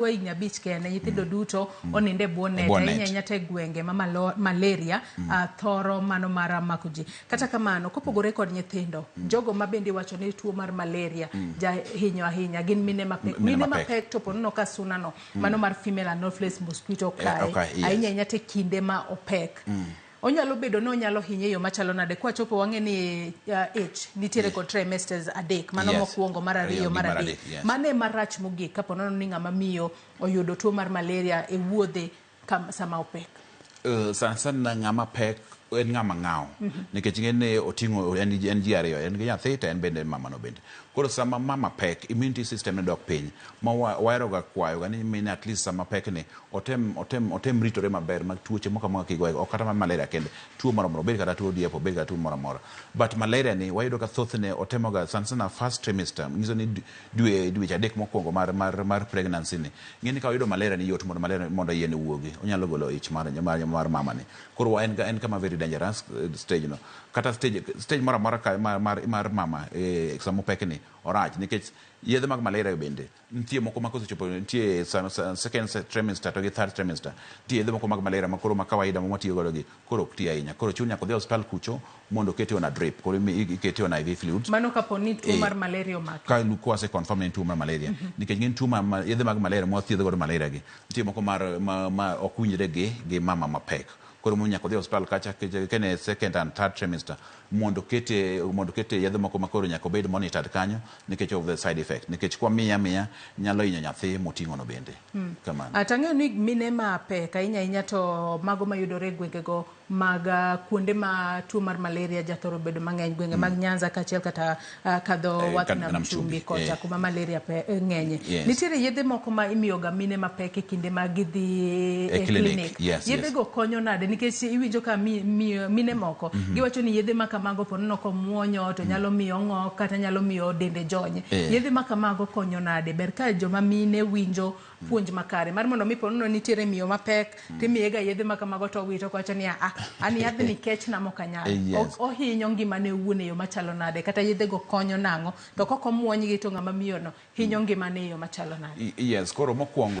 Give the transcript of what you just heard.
Wainya bich kene nyithindo duto oninde buonet ahinya nyate gwenge ma malaria thoro mano mara makuji. Kata kamano kopogore kod nyithindo jogo ma bende wacho ni tuo mar malaria ja hinyo ahinya gin mine mapek to ponono ka sunano mano mar female anopheles mosquito kae ahinya nyate kinde ma opek. Onyalo bedo no nyalo hinye yo machalo nade kwa chopo wange ni nitiere kod trimesters adek mano mokwongo mar ariyo mar adek mane marach mogik kapo nono ni ng'ama miyo oyudo tuo mar malaria e wuodhe sama opek. Sana ng'ama pek en ng'ama ng'aw nikech ngene otingo en ji ariyo en gi nyathi to en bende mama no bende. Koro sama mama pek immunity system ne dok piny ma wayro ga kwayo ga ni min at least sama pek ni otem ritore maber mag tuoche moko ma kigoyo kata ma malaria kende tuo moro moro bed kata tuo diepo bed kata tuo moro moro but malaria ni wayudo ka thothne otemo ga sana first trimester ngiso ni dweche adek mokwongo mar pregnancy ni ngeni ka oyudo malaria ni yot mondo yene wuogi onyalo golo ich mar mama ni. Koro en kama very dangerous stage no kata stage moro mar mama samo pek ni orach nikech yedhe mag malaria bende nitie moko ma kosechopo nitie second trimester to gi third trimester nitie yedhe moko mag malaria makoro ma kawaida ma tiyo godo gi koro ok tiyo ahinya koro chunya kodhi hospital kucho mondo kete ona drip koro ikete ona IV fluids mano kapo ni tuo mar malaria omaki ka luko se confirm ni tuo mar malaria nikech ngin tuo ma yedhe mag malaria ma thiedho godo malaria gi nitie moko ma okunyre gi mama mapek koro munya kodhi hospital kacha kene second and third trimester mondo kete yedhe moko makoro nyaka bed monitored kanyo nikech of the side effect nikech kwa miya nyalo hinyo nyathi moting'o no bende kamano. Atang'eyo ni mine ma pek ahinya to mago mayudore gwengego mag kuonde ma tuo mar malaria jathoro bedo mang'eny gwenge mag Nyanza kachiel kata kadho wath nam chumbi kocha kuma malaria ng'enye. Nitiere yedhe moko ma imiyoga mine ma pek e kinde ma gidhi e clinic. Yedhe go konyo nade nikech iwinjo ka mine moko giwacho ni yedhe makamago ponono komuonyo to nyalo miyo ng'ok kata nyalo miyo dende jony. Yedhe makamago konyo nade ber ka joma mine winjo puonj makare mar mondo mi ponono nitiere miyo mapek timiyega yedhe makamago to wito kwacho ni an yadh ni kech na mokanyal ohinyo ngimane wuone yo machalo nade kata yedhe go konyo nang'o to koko muonygi to ng'ama miyo no hinyo ngimane yo machalo nade. Yes koro mokwongo